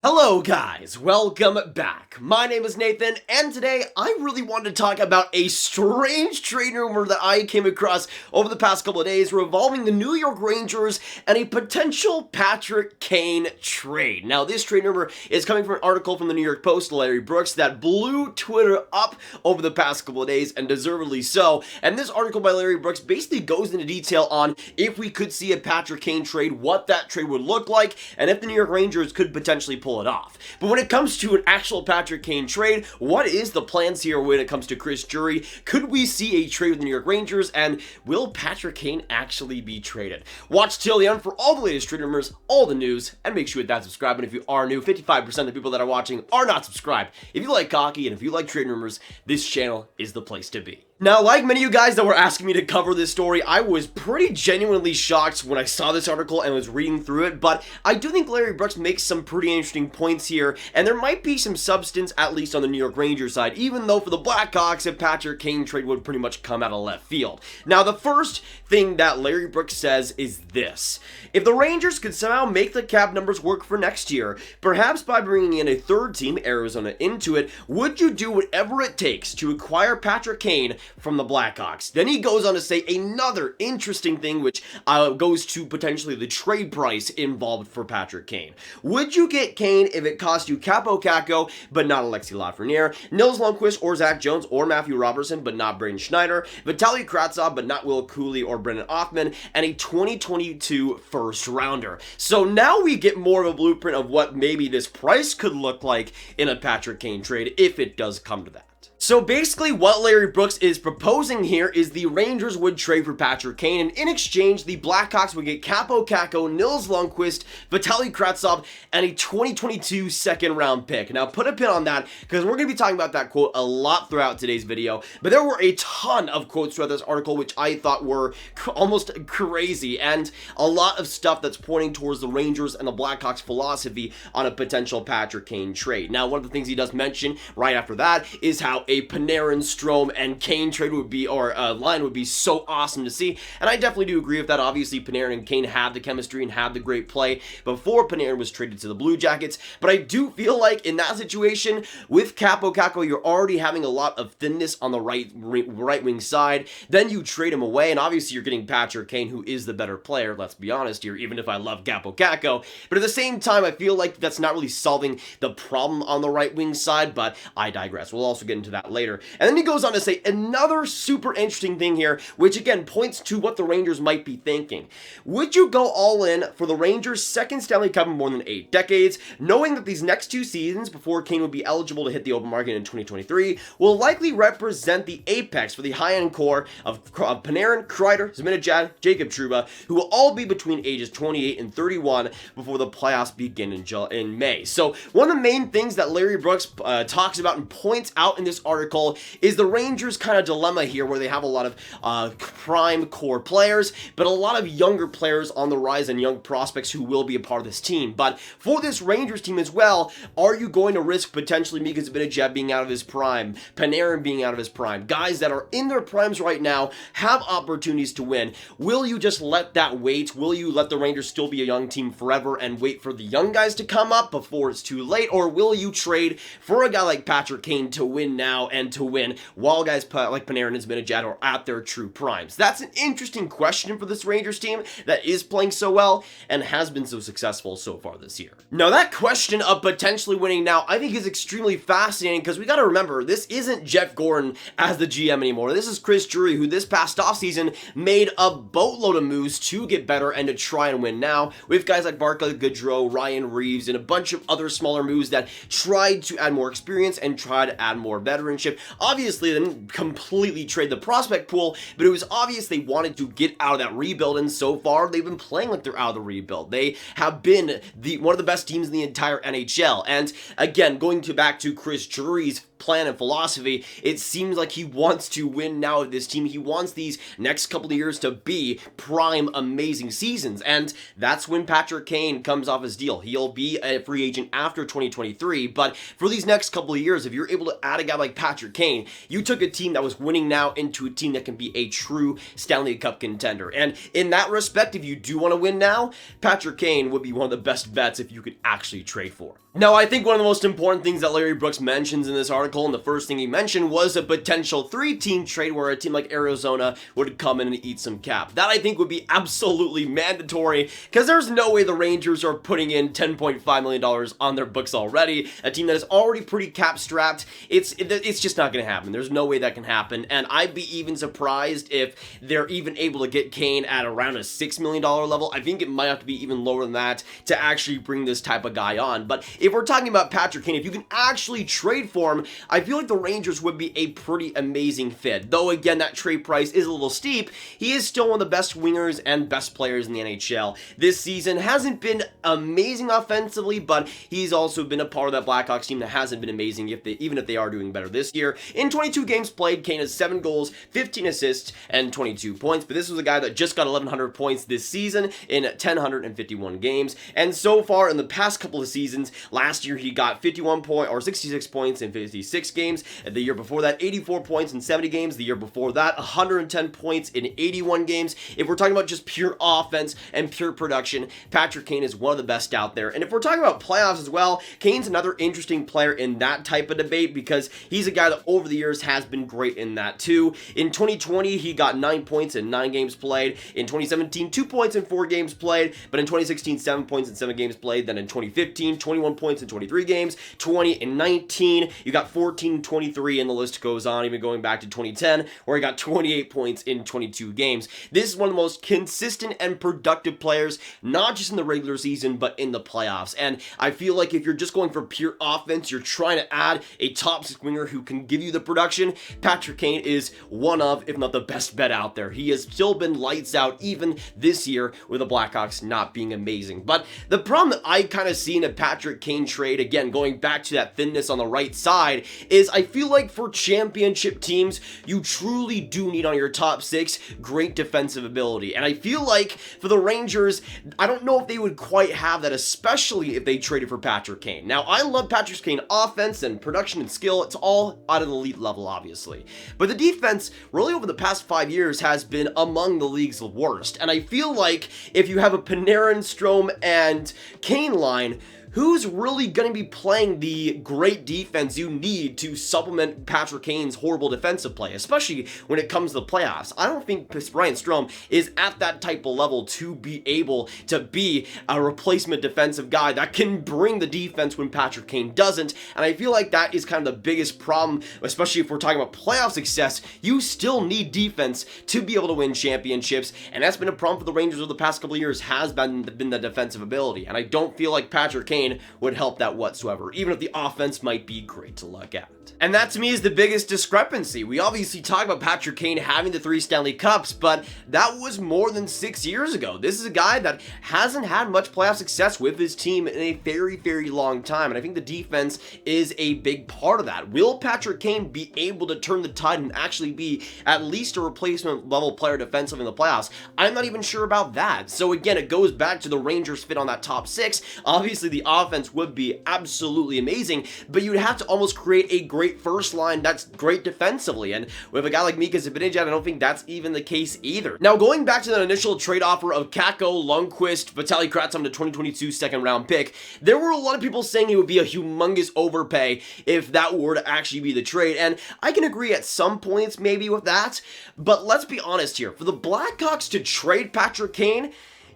Hello guys, welcome back. My name is Nathan, and today I really wanted to talk about a strange trade rumor that I came across over the past couple of days revolving the New York Rangers and a potential Patrick Kane trade. Now, this trade rumor is coming from an article from the New York Post, Larry Brooks, that blew Twitter up over the past couple of days, and deservedly so. And this article by Larry Brooks basically goes into detail on if we could see a Patrick Kane trade, what that trade would look like, and if the New York Rangers could potentially pull it off. But when it comes to an actual Patrick Kane trade, what is the plans here when it comes to Chris Drury? Could we see a trade with the New York Rangers, and will Patrick Kane actually be traded? Watch till the end for all the latest trade rumors, all the news, and make sure you hit that subscribe button if you are new. 55% of the people that are watching are not subscribed. If you like hockey and if you like trade rumors, this channel is the place to be. Now, like many of you guys that were asking me to cover this story, I was pretty genuinely shocked when I saw this article and was reading through it, but I do think Larry Brooks makes some pretty interesting points here, and there might be some substance, at least on the New York Rangers side, even though for the Blackhawks, a Patrick Kane trade would pretty much come out of left field. Now, the first thing that Larry Brooks says is this: if the Rangers could somehow make the cap numbers work for next year, perhaps by bringing in a third team, Arizona, into it, would you do whatever it takes to acquire Patrick Kane from the Blackhawks? Then he goes on to say another interesting thing, which goes to potentially the trade price involved for Patrick Kane. Would you get Kane if it cost you Kakko, but not Alexis Lafreniere, Nils Lundqvist or Zach Jones or Matthew Robertson, but not Braden Schneider, Vitaly Kravtsov, but not Will Cooley or Brendan Othman, and a 2022 first rounder? So now we get more of a blueprint of what maybe this price could look like in a Patrick Kane trade if it does come to that. So basically what Larry Brooks is proposing here is the Rangers would trade for Patrick Kane, and in exchange, the Blackhawks would get Kaapo, Nils Lundqvist, Vitaly Kravtsov, and a 2022 second round pick. Now put a pin on that, because we're going to be talking about that quote a lot throughout today's video, but there were a ton of quotes throughout this article which I thought were almost crazy, and a lot of stuff that's pointing towards the Rangers and the Blackhawks philosophy on a potential Patrick Kane trade. Now, one of the things he does mention right after that is how a Panarin, Strome, and Kane trade would be, or line would be so awesome to see, and I definitely do agree with that. Obviously, Panarin and Kane have the chemistry and have the great play before Panarin was traded to the Blue Jackets, but I do feel like in that situation, with Kakko, you're already having a lot of thinness on the right wing side. Then you trade him away, and obviously you're getting Patrick Kane, who is the better player, let's be honest here, even if I love Kakko, but at the same time, I feel like that's not really solving the problem on the right wing side, but I digress. We'll also get into that later. And then he goes on to say another super interesting thing here, which again points to what the Rangers might be thinking. Would you go all in for the Rangers' second Stanley Cup in more than 8 decades, knowing that these next 2 seasons before Kane would be eligible to hit the open market in 2023 will likely represent the apex for the high-end core of Panarin, Kreider, Zibanejad, Jacob Trouba, who will all be between ages 28 and 31 before the playoffs begin in May. So one of the main things that Larry Brooks talks about and points out in this article is the Rangers' kind of dilemma here, where they have a lot of prime core players, but a lot of younger players on the rise and young prospects who will be a part of this team. But for this Rangers team as well, are you going to risk potentially Mika Zibanejad being out of his prime, Panarin being out of his prime, guys that are in their primes right now, have opportunities to win? Will you just let that wait? Will you let the Rangers still be a young team forever and wait for the young guys to come up before it's too late? Or will you trade for a guy like Patrick Kane to win now and to win while guys like Panarin and Zibanejad are at their true primes? That's an interesting question for this Rangers team that is playing so well and has been so successful so far this year. Now, that question of potentially winning now, I think is extremely fascinating, because we got to remember, this isn't Jeff Gordon as the GM anymore. This is Chris Drury, who this past offseason made a boatload of moves to get better and to try and win now, with guys like Barclay Goodrow, Ryan Reeves, and a bunch of other smaller moves that tried to add more experience and try to add more veteranship. Obviously, they didn't completely trade the prospect pool, but it was obvious they wanted to get out of that rebuild, and so far, they've been playing like they're out of the rebuild. They have been one of the best teams in the entire NHL, and again, going back to Chris Drury's plan and philosophy. It seems like he wants to win now with this team. He wants these next couple of years to be prime amazing seasons, and that's when Patrick Kane comes off his deal. He'll be a free agent after 2023, but for these next couple of years, if you're able to add a guy like Patrick Kane, you took a team that was winning now into a team that can be a true Stanley Cup contender. And in that respect, if you do want to win now, Patrick Kane would be one of the best bets if you could actually trade for. Now, I think one of the most important things that Larry Brooks mentions in this article, and the first thing he mentioned, was a potential 3-team trade where a team like Arizona would come in and eat some cap. That, I think, would be absolutely mandatory, because there's no way the Rangers are putting in $10.5 million on their books already. A team that is already pretty cap-strapped, it's just not going to happen. There's no way that can happen, and I'd be even surprised if they're even able to get Kane at around a $6 million level. I think it might have to be even lower than that to actually bring this type of guy on. But if we're talking about Patrick Kane, if you can actually trade for him, I feel like the Rangers would be a pretty amazing fit. Though, again, that trade price is a little steep, he is still one of the best wingers and best players in the NHL. This season hasn't been amazing offensively, but he's also been a part of that Blackhawks team that hasn't been amazing, even if they are doing better this year. In 22 games played, Kane has 7 goals, 15 assists, and 22 points, but this was a guy that just got 1,100 points this season in 1,051 games, and so far in the past couple of seasons, last year he got 66 points in 56 games, and the year before that 84 points in 70 games, the year before that 110 points in 81 games. If we're talking about just pure offense and pure production, Patrick Kane is one of the best out there. And if we're talking about playoffs as well, Kane's another interesting player in that type of debate, because he's a guy that over the years has been great in that too. In 2020 he got 9 points in 9 games played, in 2017 2 points in 4 games played, but in 2016 7 points in 7 games played, then in 2015 21 points in 23 games, 20 and 19, you got 14 and 23, and the list goes on, even going back to 2010 where he got 28 points in 22 games. This is one of the most consistent and productive players, not just in the regular season but in the playoffs, and I feel like if you're just going for pure offense, you're trying to add a top 6 winger who can give you the production, Patrick Kane is one of, if not the best bet out there. He has still been lights out even this year with the Blackhawks not being amazing. But the problem that I kind of see in a Patrick Kane trade, again going back to that thinness on the right side, is I feel like for championship teams you truly do need on your top 6 great defensive ability, and I feel like for the Rangers, I don't know if they would quite have that, especially if they traded for Patrick Kane. Now, I love Patrick Kane offense and production and skill, it's all at an elite level obviously, but the defense really over the past 5 years has been among the league's worst, and I feel like if you have a Panarin, Strome, and Kane line, who's really going to be playing the great defense you need to supplement Patrick Kane's horrible defensive play, especially when it comes to the playoffs? I don't think Brian Strome is at that type of level to be able to be a replacement defensive guy that can bring the defense when Patrick Kane doesn't, and I feel like that is kind of the biggest problem, especially if we're talking about playoff success. You still need defense to be able to win championships, and that's been a problem for the Rangers over the past couple of years, has been the defensive ability, and I don't feel like Patrick Kane would help that whatsoever, even if the offense might be great to look at. And that to me is the biggest discrepancy. We obviously talk about Patrick Kane having the 3 Stanley Cups, but that was more than 6 years ago. This is a guy that hasn't had much playoff success with his team in a very, very long time, and I think the defense is a big part of that. Will Patrick Kane be able to turn the tide and actually be at least a replacement level player defensively in the playoffs? I'm not even sure about that. So again, it goes back to the Rangers fit on that top 6. Obviously, the offense would be absolutely amazing, but you'd have to almost create a great first line that's great defensively, and with a guy like Mika Zibanejad, I don't think that's even the case either. Now, going back to that initial trade offer of Kakko, Lundqvist, Vitaly Kravtsov, the 2022 second round pick, there were a lot of people saying it would be a humongous overpay if that were to actually be the trade, and I can agree at some points maybe with that, but let's be honest here. For the Blackhawks to trade Patrick Kane,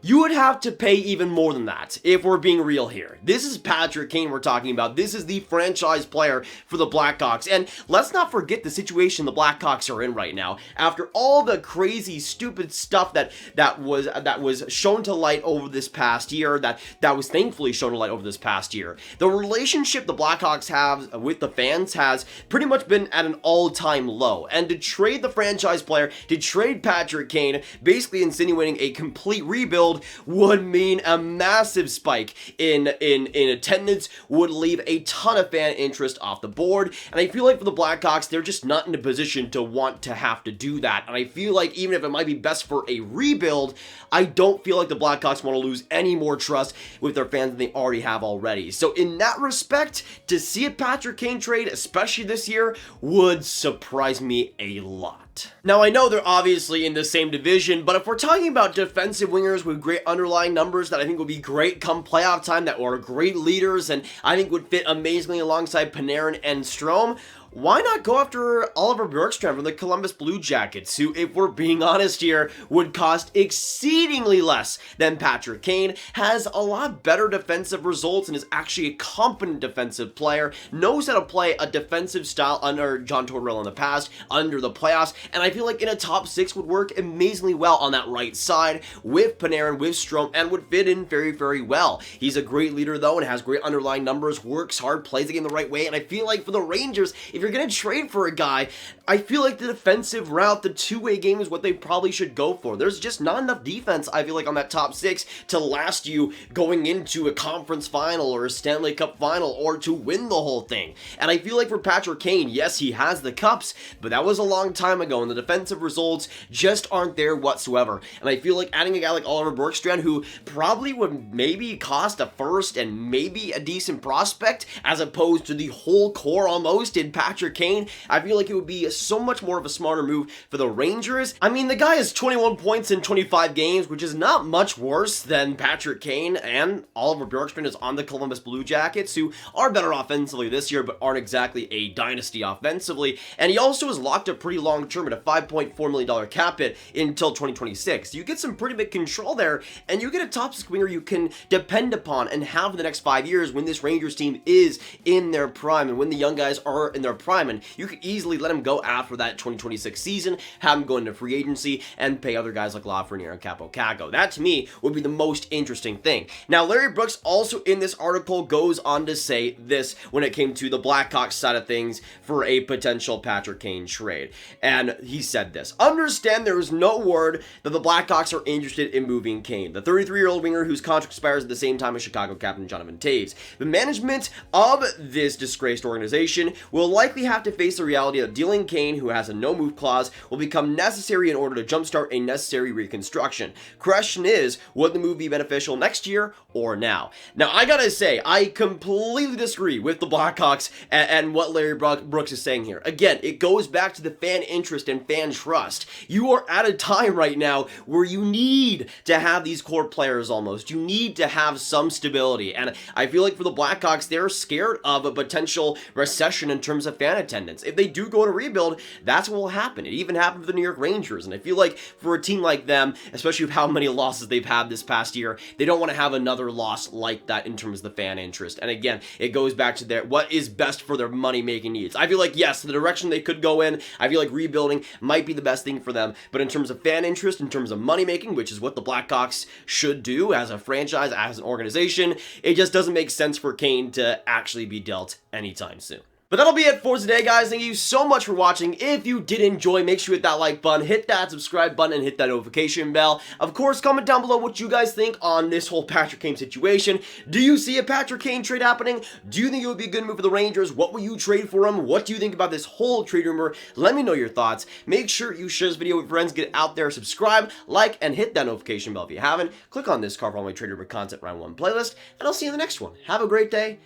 you would have to pay even more than that, if we're being real here. This is Patrick Kane we're talking about. This is the franchise player for the Blackhawks. And let's not forget the situation the Blackhawks are in right now. After all the crazy, stupid stuff that was shown to light over this past year, that was thankfully shown to light over this past year, the relationship the Blackhawks have with the fans has pretty much been at an all-time low. And to trade the franchise player, to trade Patrick Kane, basically insinuating a complete rebuild, rebuild would mean a massive spike in attendance, would leave a ton of fan interest off the board, and I feel like for the Blackhawks, they're just not in a position to want to have to do that, and I feel like even if it might be best for a rebuild, I don't feel like the Blackhawks want to lose any more trust with their fans than they already have already. So in that respect, to see a Patrick Kane trade, especially this year, would surprise me a lot. Now, I know they're obviously in the same division, but if we're talking about defensive wingers with great underlying numbers that I think would be great come playoff time, that are great leaders, and I think would fit amazingly alongside Panarin and Strome, why not go after Oliver Bjorkstrand from the Columbus Blue Jackets, who, if we're being honest here, would cost exceedingly less than Patrick Kane, has a lot better defensive results, and is actually a competent defensive player, knows how to play a defensive style under John Tortorella in the past, under the playoffs, and I feel like in a top 6 would work amazingly well on that right side with Panarin, with Strome, and would fit in very, very well. He's a great leader, though, and has great underlying numbers, works hard, plays the game the right way, and I feel like for the Rangers, if you're going to trade for a guy, I feel like the defensive route, the two-way game is what they probably should go for. There's just not enough defense, I feel like, on that top 6 to last you going into a conference final or a Stanley Cup final or to win the whole thing. And I feel like for Patrick Kane, yes, he has the cups, but that was a long time ago, and the defensive results just aren't there whatsoever. And I feel like adding a guy like Oliver Bjorkstrand, who probably would maybe cost a first and maybe a decent prospect, as opposed to the whole core almost in Patrick Kane, I feel like it would be so much more of a smarter move for the Rangers. I mean, the guy has 21 points in 25 games, which is not much worse than Patrick Kane, and Oliver Bjorkstrand is on the Columbus Blue Jackets, who are better offensively this year, but aren't exactly a dynasty offensively, and he also is locked up pretty long term at a $5.4 million cap hit until 2026. You get some pretty big control there, and you get a top 6 winger you can depend upon and have for the next 5 years when this Rangers team is in their prime, and when the young guys are in their prime, and you could easily let him go after that 2026 season, have him go into free agency, and pay other guys like Lafreniere and Kaapo Kakko. That, to me, would be the most interesting thing. Now, Larry Brooks also in this article goes on to say this when it came to the Blackhawks side of things for a potential Patrick Kane trade. And he said this: "Understand there is no word that the Blackhawks are interested in moving Kane, the 33-year-old winger whose contract expires at the same time as Chicago captain Jonathan Toews. The management of this disgraced organization will likely have to face the reality that dealing Kane, who has a no-move clause, will become necessary in order to jumpstart a necessary reconstruction. Question is, would the move be beneficial next year or now?" Now, I gotta say, I completely disagree with the Blackhawks and what Larry Brooks is saying here. Again, it goes back to the fan interest and fan trust. You are at a time right now where you need to have these core players almost. You need to have some stability, and I feel like for the Blackhawks, they're scared of a potential recession in terms of fan attendance. If they do go to rebuild, that's what will happen. It even happened with the New York Rangers, and I feel like for a team like them, especially with how many losses they've had this past year, they don't want to have another loss like that in terms of the fan interest. And again, it goes back to what is best for their money-making needs. I feel like, yes, the direction they could go in, I feel like rebuilding might be the best thing for them, but in terms of fan interest, in terms of money-making, which is what the Blackhawks should do as a franchise, as an organization, it just doesn't make sense for Kane to actually be dealt anytime soon. But that'll be it for today, guys. Thank you so much for watching. If you did enjoy, make sure you hit that like button, hit that subscribe button, and hit that notification bell. Of course, comment down below what you guys think on this whole Patrick Kane situation. Do you see a Patrick Kane trade happening? Do you think it would be a good move for the Rangers? What will you trade for him? What do you think about this whole trade rumor? Let me know your thoughts. Make sure you share this video with friends. Get out there, subscribe, like, and hit that notification bell if you haven't. Click on this card for all my trade rumor content round 1 playlist, and I'll see you in the next one. Have a great day,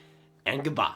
and goodbye.